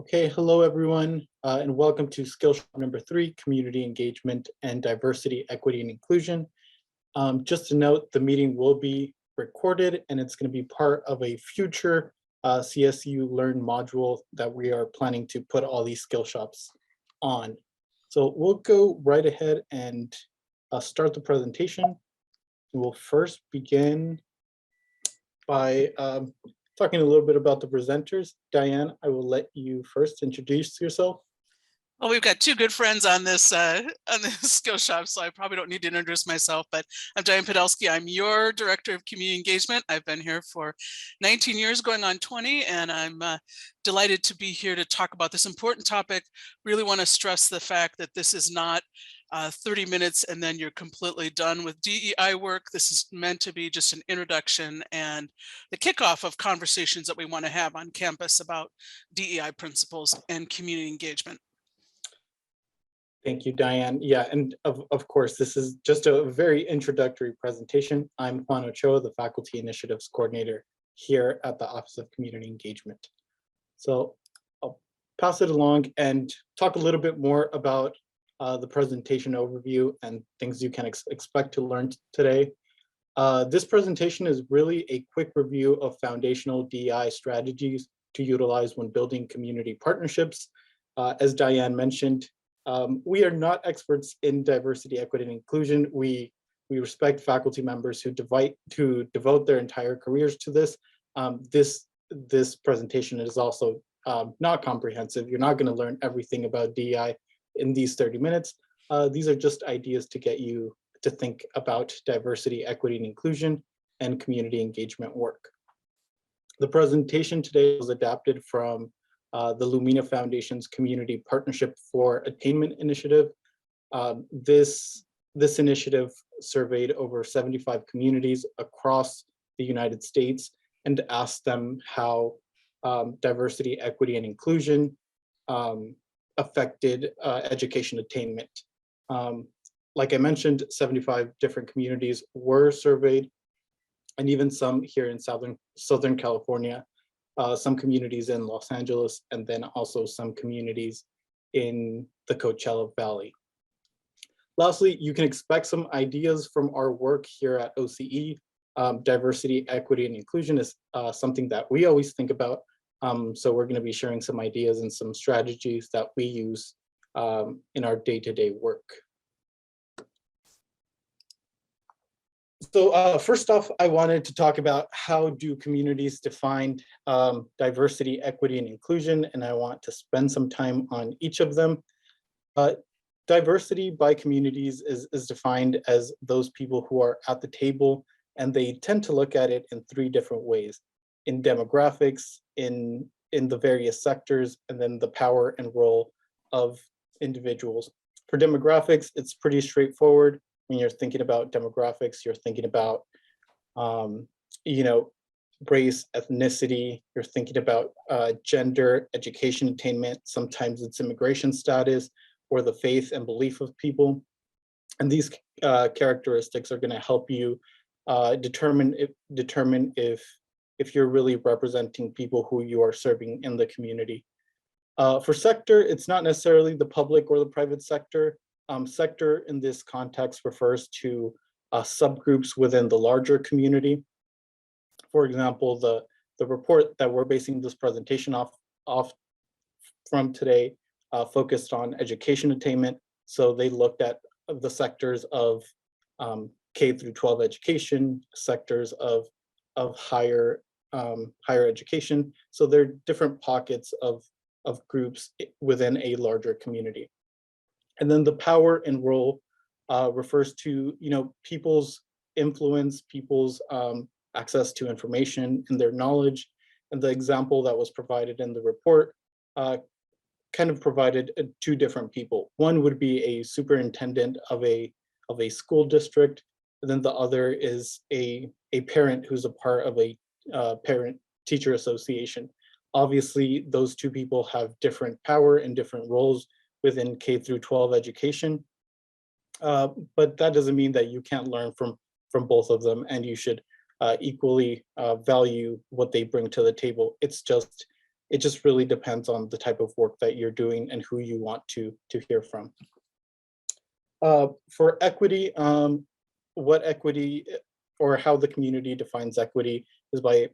Okay, hello everyone, and welcome to SkillShop number 3, Community Engagement and Diversity, Equity, and Inclusion. Just to note, the meeting will be recorded and it's going to be part of a future CSU Learn module that we are planning to put all these skill shops on. So we'll go right ahead and start the presentation. We'll first begin by talking a little bit about the presenters. Diane, I will let you first introduce yourself. Well, we've got two good friends on this SkillShop, so I probably don't need to introduce myself, but I'm Diane Podolsky. I'm your Director of Community Engagement. I've been here for 19 years, going on 20, and I'm delighted to be here to talk about this important topic. Really want to stress the fact that this is not 30 minutes and then you're completely done with DEI work. This is meant to be just an introduction and the kickoff of conversations that we want to have on campus about DEI principles and community engagement. Thank you, Diane. Yeah, and of course, this is just a very introductory presentation. I'm Juan Ochoa, the Faculty Initiatives Coordinator here at the Office of Community Engagement. So I'll pass it along and talk a little bit more about the presentation overview and things you can expect to learn today. This presentation is really a quick review of foundational DEI strategies to utilize when building community partnerships. As Diane mentioned, we are not experts in diversity, equity, and inclusion. We respect faculty members who devote their entire careers to this. This presentation is also not comprehensive. You're not going to learn everything about DEI in these 30 minutes. These are just ideas to get you to think about diversity, equity, and inclusion and community engagement work. The presentation today was adapted from the Lumina Foundation's Community Partnership for Attainment Initiative. This initiative surveyed over 75 communities across the United States and asked them how diversity, equity, and inclusion affected education attainment. Like I mentioned, 75 different communities were surveyed, and even some here in Southern California. Some communities in Los Angeles, and then also some communities in the Coachella Valley. Lastly, you can expect some ideas from our work here at OCE. Diversity, equity, and inclusion is something that we always think about. So we're going to be sharing some ideas and some strategies that we use in our day-to-day work. So first off, I wanted to talk about how do communities define diversity, equity, and inclusion, and I want to spend some time on each of them. Diversity by communities is defined as those people who are at the table, and they tend to look at it in 3 different ways: in demographics, in the various sectors, and then the power and role of individuals. For demographics, it's pretty straightforward. When you're thinking about demographics, you're thinking about, race, ethnicity, you're thinking about gender, education attainment, sometimes it's immigration status, or the faith and belief of people. And these characteristics are going to help you determine if you're really representing people who you are serving in the community. For sector, it's not necessarily the public or the private sector. Sector in this context refers to subgroups within the larger community. For example, the report that we're basing this presentation off from today focused on education attainment. So they looked at the sectors of K through 12 education, sectors of higher education. So there are different pockets of groups within a larger community. And then the power and role refers to people's influence, people's access to information and their knowledge. And the example that was provided in the report kind of provided 2 different people. One would be a superintendent of a school district, and then the other is a parent who's a part of a parent-teacher association. Obviously, those 2 people have different power and different roles within K through 12 education, but that doesn't mean that you can't learn from both of them, and you should equally value what they bring to the table. It's just It just really depends on the type of work that you're doing and who you want to hear from. For equity, what equity or how the community defines equity is by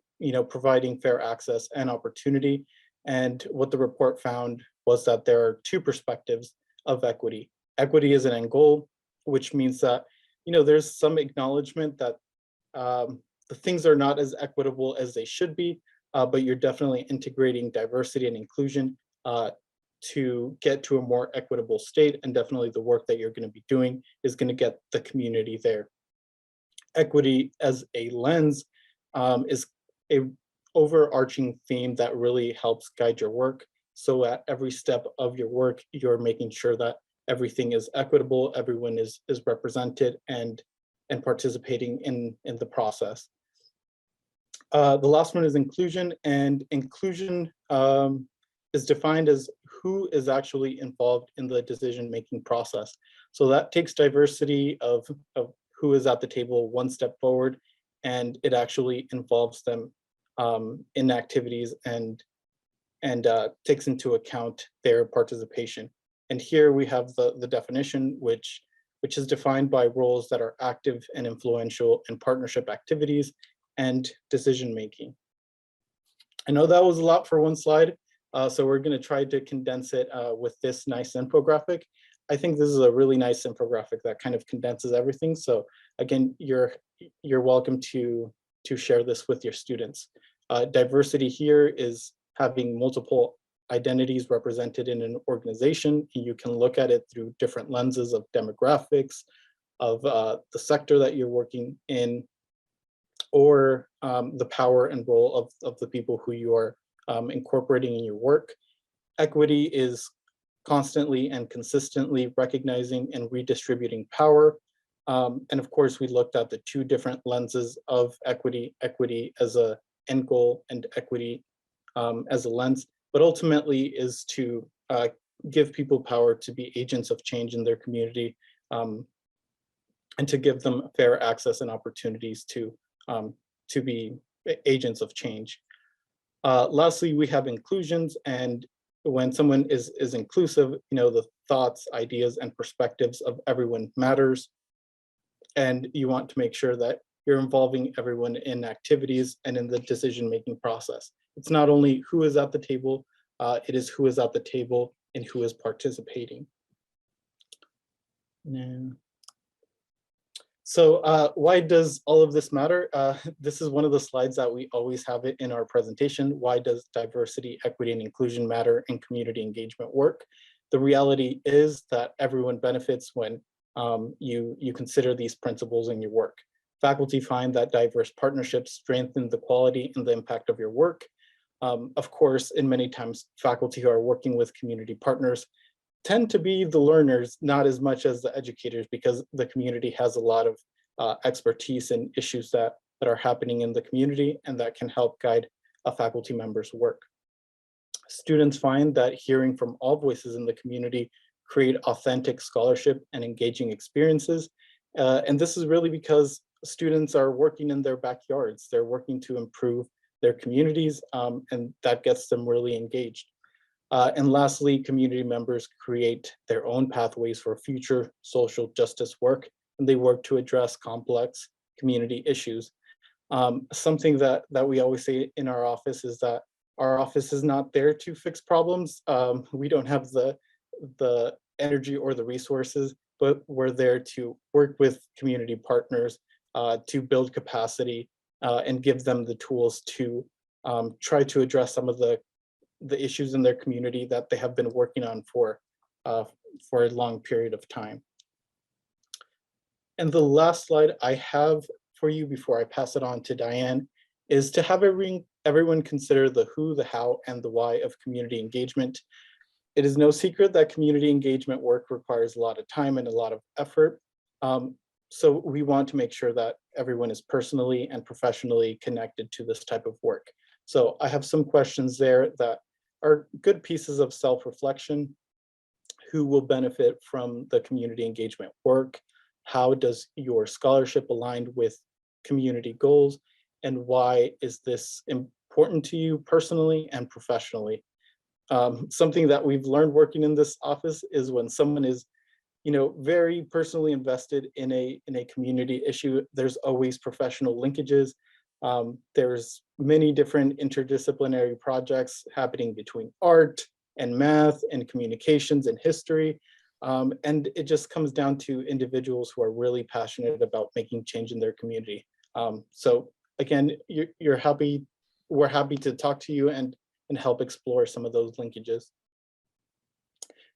providing fair access and opportunity. And what the report found was that there are two perspectives of equity. Equity is an end goal, which means that there's some acknowledgement that the things are not as equitable as they should be, but you're definitely integrating diversity and inclusion to get to a more equitable state, and definitely the work that you're going to be doing is going to get the community there. Equity as a lens is a overarching theme that really helps guide your work. So at every step of your work, you're making sure that everything is equitable, everyone is represented and participating in the process. The last one is inclusion, and inclusion is defined as who is actually involved in the decision-making process. So that takes diversity of who is at the table one step forward, and it actually involves them in activities and takes into account their participation. And here we have the definition, which is defined by roles that are active and influential in partnership activities and decision-making. I know that was a lot for one slide, so we're going to try to condense it with this nice infographic. I think this is a really nice infographic that kind of condenses everything. So again, you're welcome to share this with your students. Diversity here is having multiple identities represented in an organization, and you can look at it through different lenses of demographics, of the sector that you're working in, or the power and role of the people who you are incorporating in your work. Equity is constantly and consistently recognizing and redistributing power. And of course, we looked at the two different lenses of equity as a end goal and equity as a lens, but ultimately is to give people power to be agents of change in their community, and to give them fair access and opportunities to be agents of change. Lastly, we have inclusions, and when someone is inclusive, the thoughts, ideas, and perspectives of everyone matters, and you want to make sure that you're involving everyone in activities and in the decision-making process. It's not only who is at the table, it is who is at the table and who is participating. Now, so why does all of this matter? This is one of the slides that we always have it in our presentation. Why does diversity, equity, and inclusion matter in community engagement work? The reality is that everyone benefits when you consider these principles in your work. Faculty find that diverse partnerships strengthen the quality and the impact of your work. Of course, in many times, faculty who are working with community partners tend to be the learners, not as much as the educators, because the community has a lot of expertise in issues that are happening in the community and that can help guide a faculty member's work. Students find that hearing from all voices in the community create authentic scholarship and engaging experiences. And this is really because students are working in their backyards. They're working to improve their communities, and that gets them really engaged. And lastly, community members create their own pathways for future social justice work, and they work to address complex community issues. Something that we always say in our office is that our office is not there to fix problems. We don't have the energy or the resources, but we're there to work with community partners to build capacity and give them the tools to try to address some of the issues in their community that they have been working on for a long period of time. And the last slide I have for you before I pass it on to Diane is to have everyone consider the who, the how, and the why of community engagement. It is no secret that community engagement work requires a lot of time and a lot of effort. So we want to make sure that everyone is personally and professionally connected to this type of work. So I have some questions there that are good pieces of self-reflection. Who will benefit from the community engagement work? How does your scholarship align with community goals? And why is this important to you personally and professionally. Something that we've learned working in this office is when someone is, very personally invested in a community issue, there's always professional linkages. There's many different interdisciplinary projects happening between art and math and communications and history. And it just comes down to individuals who are really passionate about making change in their community. So again, we're happy to talk to you and help explore some of those linkages.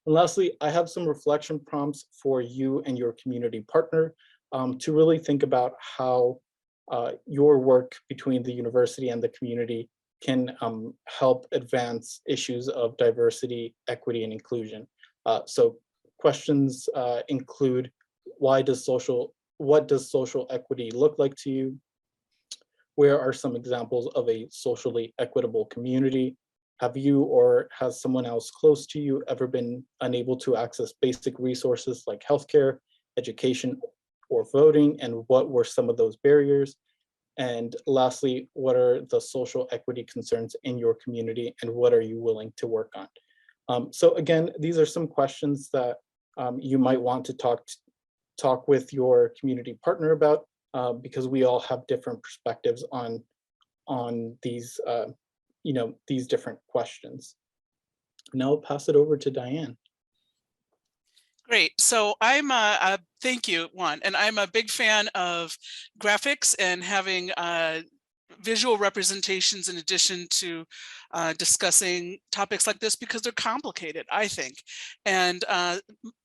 And lastly, I have some reflection prompts for you and your community partner to really think about how your work between the university and the community can help advance issues of diversity, equity, and inclusion. So questions include, what does social equity look like to you? Where are some examples of a socially equitable community? Have you or has someone else close to you ever been unable to access basic resources like healthcare, education, or voting? And what were some of those barriers? And lastly, what are the social equity concerns in your community and what are you willing to work on? So again, these are some questions that you might want to talk with your community partner about because we all have different perspectives on these these different questions. Now I'll pass it over to Diane. Great. So thank you, Juan. And I'm a big fan of graphics and having visual representations in addition to discussing topics like this because they're complicated, I think. And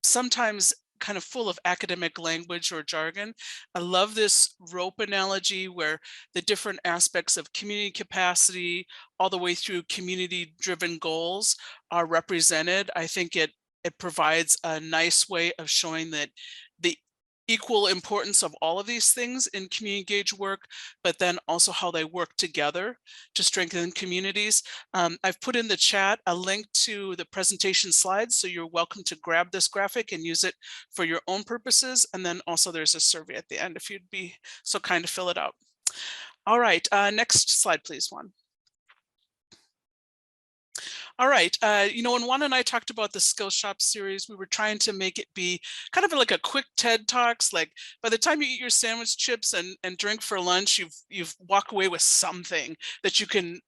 sometimes kind of full of academic language or jargon. I love this rope analogy where the different aspects of community capacity all the way through community-driven goals are represented. I think it provides a nice way of showing that the equal importance of all of these things in community engaged work, but then also how they work together to strengthen communities. I've put in the chat a link to the presentation slides, so you're welcome to grab this graphic and use it for your own purposes. And then also there's a survey at the end if you'd be so kind to fill it out. All right, next slide, please, Juan. All right, when Juan and I talked about the SkillShop series, we were trying to make it be kind of like a quick TED Talks. Like by the time you eat your sandwich chips and drink for lunch, you've walked away with something that you can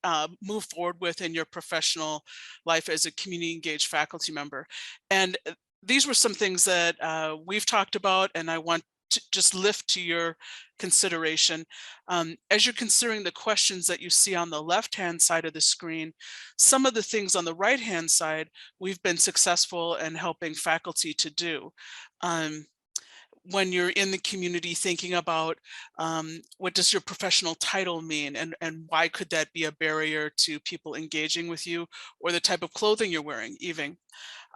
move forward with in your professional life as a community engaged faculty member. And these were some things that we've talked about, and I want to just lift to your consideration. As you're considering the questions that you see on the left-hand side of the screen, some of the things on the right-hand side, we've been successful in helping faculty to do. When you're in the community thinking about what does your professional title mean and why could that be a barrier to people engaging with you, or the type of clothing you're wearing even.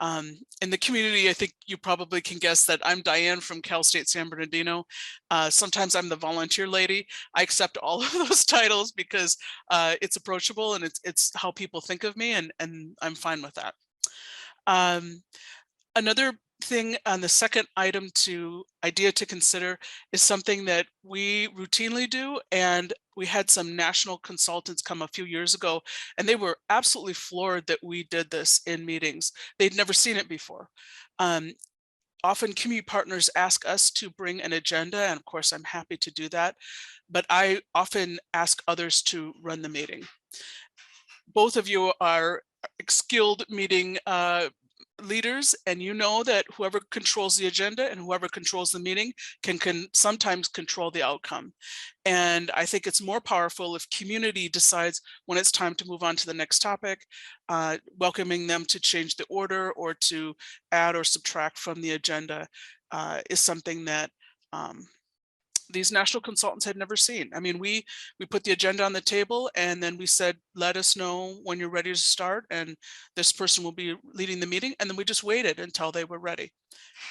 In the community, I think you probably can guess that I'm Diane from Cal State San Bernardino. Sometimes I'm the volunteer lady. I accept all of those titles because it's approachable and it's how people think of me, and I'm fine with that. Another thing on the second idea to consider is something that we routinely do, and we had some national consultants come a few years ago, and they were absolutely floored that we did this in meetings. They'd never seen it before. Often community partners ask us to bring an agenda, and of course I'm happy to do that, but I often ask others to run the meeting. Both of you are skilled meeting leaders, and you know that whoever controls the agenda and whoever controls the meeting can sometimes control the outcome. And I think it's more powerful if community decides when it's time to move on to the next topic, welcoming them to change the order or to add or subtract from the agenda is something that these national consultants had never seen. I mean, we put the agenda on the table and then we said, let us know when you're ready to start and this person will be leading the meeting. And then we just waited until they were ready.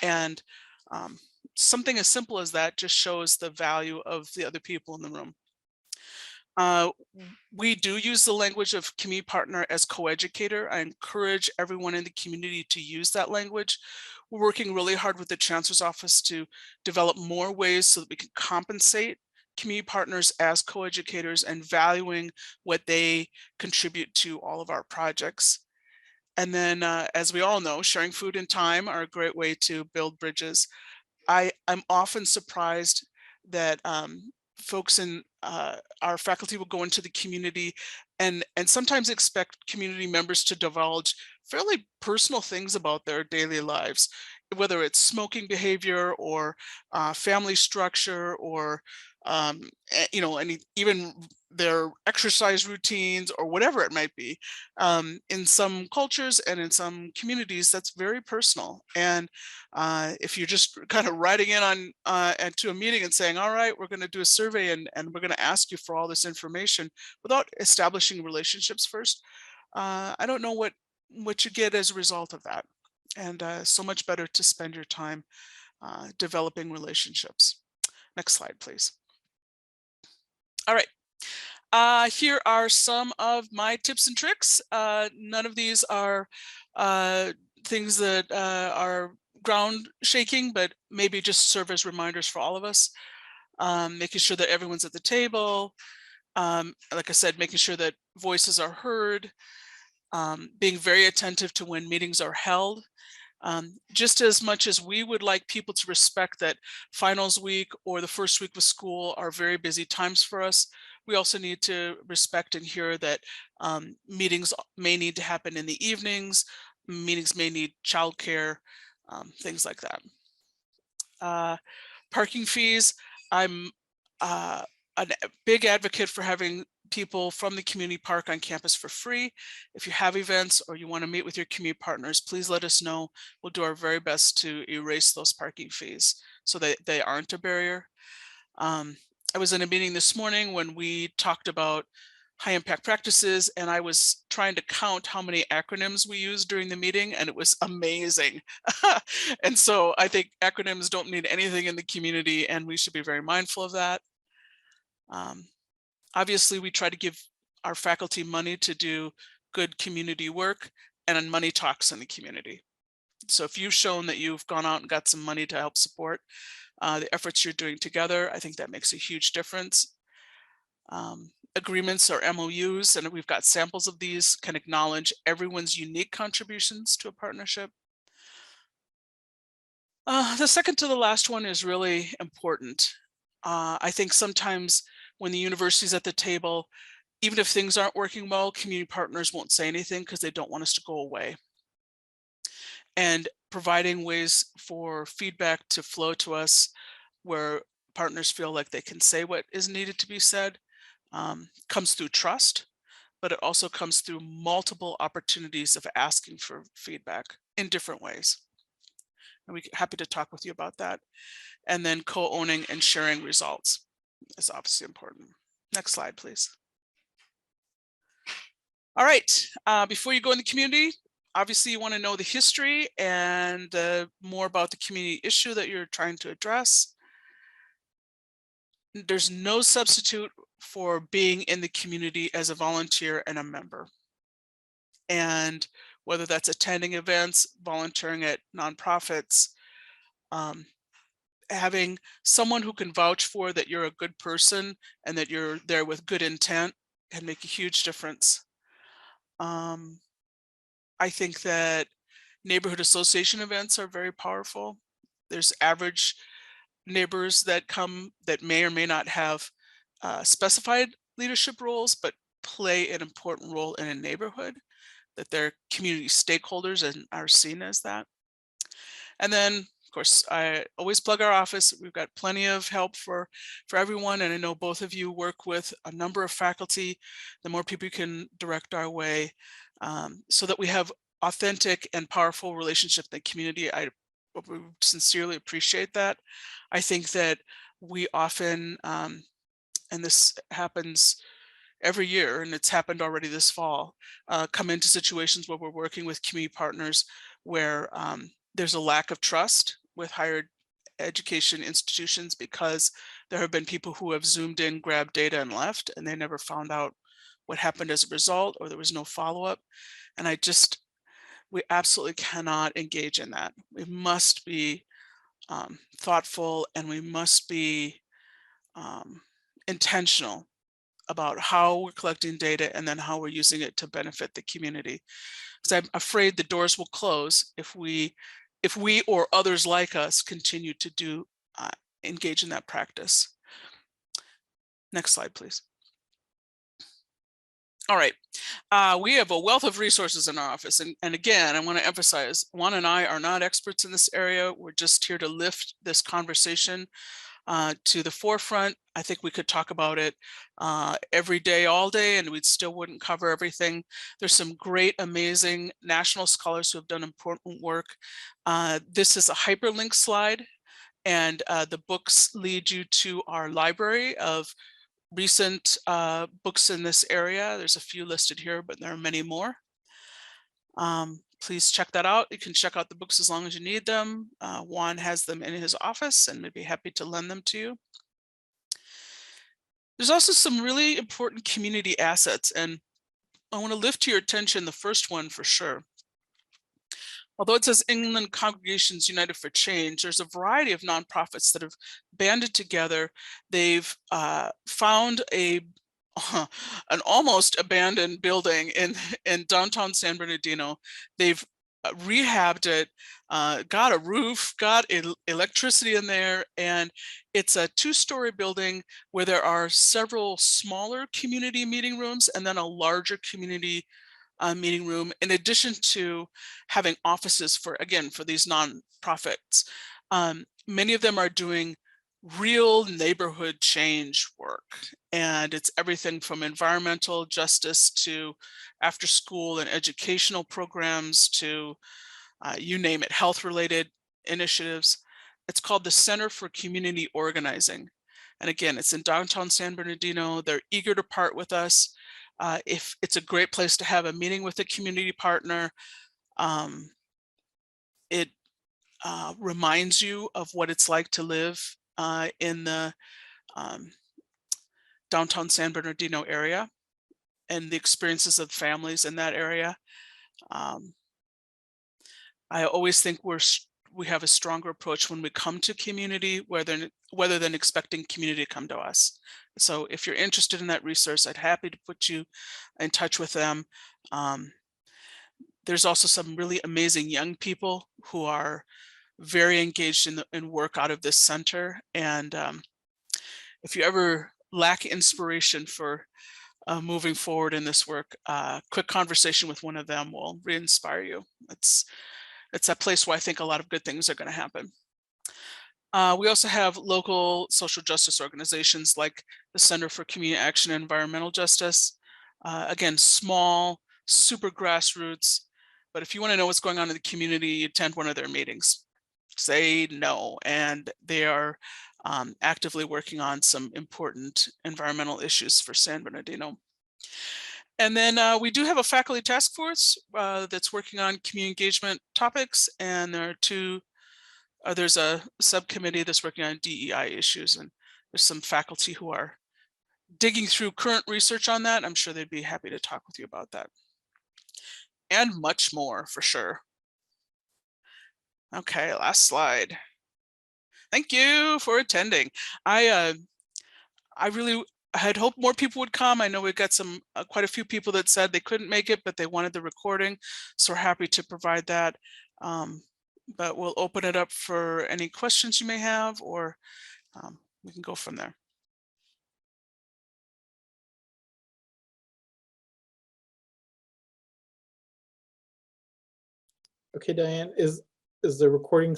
And something as simple as that just shows the value of the other people in the room. We do use the language of community partner as coeducator. I encourage everyone in the community to use that language. We're working really hard with the Chancellor's Office to develop more ways so that we can compensate community partners as co-educators and valuing what they contribute to all of our projects. And then, as we all know, sharing food and time are a great way to build bridges. I'm often surprised that folks in our faculty will go into the community and sometimes expect community members to divulge fairly personal things about their daily lives, whether it's smoking behavior or family structure or and even their exercise routines or whatever it might be. In some cultures and in some communities, that's very personal. And if you're just kind of writing in on to a meeting and saying, all right, we're going to do a survey and we're going to ask you for all this information without establishing relationships first, I don't know what you get as a result of that. And so much better to spend your time developing relationships. Next slide, please. All right. Here are some of my tips and tricks. None of these are things that are ground shaking, but maybe just serve as reminders for all of us. Making sure that everyone's at the table. Like I said, making sure that voices are heard. Being very attentive to when meetings are held. Just as much as we would like people to respect that finals week or the first week of school are very busy times for us, we also need to respect and hear that meetings may need to happen in the evenings, meetings may need childcare, things like that. Parking fees, I'm a big advocate for having people from the community park on campus for free. If you have events or you want to meet with your community partners, please let us know. We'll do our very best to erase those parking fees so that they aren't a barrier. I was in a meeting this morning when we talked about high impact practices, and I was trying to count how many acronyms we used during the meeting, and it was amazing. And so I think acronyms don't mean anything in the community, and we should be very mindful of that. Obviously, we try to give our faculty money to do good community work, and money talks in the community. So if you've shown that you've gone out and got some money to help support the efforts you're doing together, I think that makes a huge difference. Agreements or MOUs, and we've got samples of these, can acknowledge everyone's unique contributions to a partnership. The second to the last one is really important. I think sometimes when the university's at the table, even if things aren't working well, community partners won't say anything because they don't want us to go away. And providing ways for feedback to flow to us where partners feel like they can say what is needed to be said comes through trust, but it also comes through multiple opportunities of asking for feedback in different ways. And we're happy to talk with you about that. And then co-owning and sharing results is obviously important. Next slide, please. All right, before you go in the community, obviously you want to know the history and more about the community issue that you're trying to address. There's no substitute for being in the community as a volunteer and a member. And whether that's attending events, volunteering at nonprofits, having someone who can vouch for that you're a good person and that you're there with good intent can make a huge difference. I think that neighborhood association events are very powerful. There's average neighbors that come that may or may not have specified leadership roles, but play an important role in a neighborhood, that they're community stakeholders and are seen as that. And then, of course, I always plug our office. We've got plenty of help for everyone. And I know both of you work with a number of faculty. The more people you can direct our way so that we have authentic and powerful relationship in the community. I sincerely appreciate that. I think that we often, and this happens every year, and it's happened already this fall, come into situations where we're working with community partners where there's a lack of trust with higher education institutions because there have been people who have zoomed in, grabbed data and left, and they never found out what happened as a result, or there was no follow-up. And we absolutely cannot engage in that. We must be thoughtful, and we must be intentional about how we're collecting data and then how we're using it to benefit the community. Because I'm afraid the doors will close if we or others like us continue to do engage in that practice. Next slide, please. All right, we have a wealth of resources in our office. And again, I want to emphasize, Juan and I are not experts in this area. We're just here to lift this conversation to the forefront. I think we could talk about it every day, all day, and we still wouldn't cover everything. There's some great, amazing national scholars who have done important work. This is a hyperlink slide, and the books lead you to our library of recent books in this area. There's a few listed here, but there are many more. Please check that out. You can check out the books as long as you need them. Juan has them in his office and would be happy to lend them to you. There's also some really important community assets, and I want to lift to your attention the first one for sure. Although it says England Congregations United for Change, there's a variety of nonprofits that have banded together. They've found an almost abandoned building in downtown San Bernardino. They've rehabbed it, got a roof, got electricity in there, and it's a 2-story building where there are several smaller community meeting rooms and then a larger community meeting room, in addition to having offices for these nonprofits. Many of them are doing real neighborhood change work, and it's everything from environmental justice to after school and educational programs to you name it, health related initiatives. It's called the Center for Community Organizing, and again, it's in downtown San Bernardino. They're eager to part with us. If it's a great place to have a meeting with a community partner, it reminds you of what it's like to live in the downtown San Bernardino area and the experiences of families in that area. I always think we have a stronger approach when we come to community rather than expecting community to come to us. So if you're interested in that resource, I'd happy to put you in touch with them. There's also some really amazing young people who are very engaged in work out of this center. And if you ever lack inspiration for moving forward in this work, quick conversation with one of them will re-inspire you. It's a place where I think a lot of good things are going to happen. We also have local social justice organizations like the Center for Community Action and Environmental Justice. Again, small, super grassroots, but if you want to know what's going on in the community, attend one of their meetings. Say no, and they are actively working on some important environmental issues for San Bernardino. And then we do have a faculty task force that's working on community engagement topics, and there's a subcommittee that's working on DEI issues, and there's some faculty who are digging through current research on that. I'm sure they'd be happy to talk with you about that. And much more, for sure. Okay, last slide. Thank you for attending. I really had hoped more people would come. I know we got some quite a few people that said they couldn't make it, but they wanted the recording, so we're happy to provide that. But we'll open it up for any questions you may have, or we can go from there. Okay, Diane, is the recording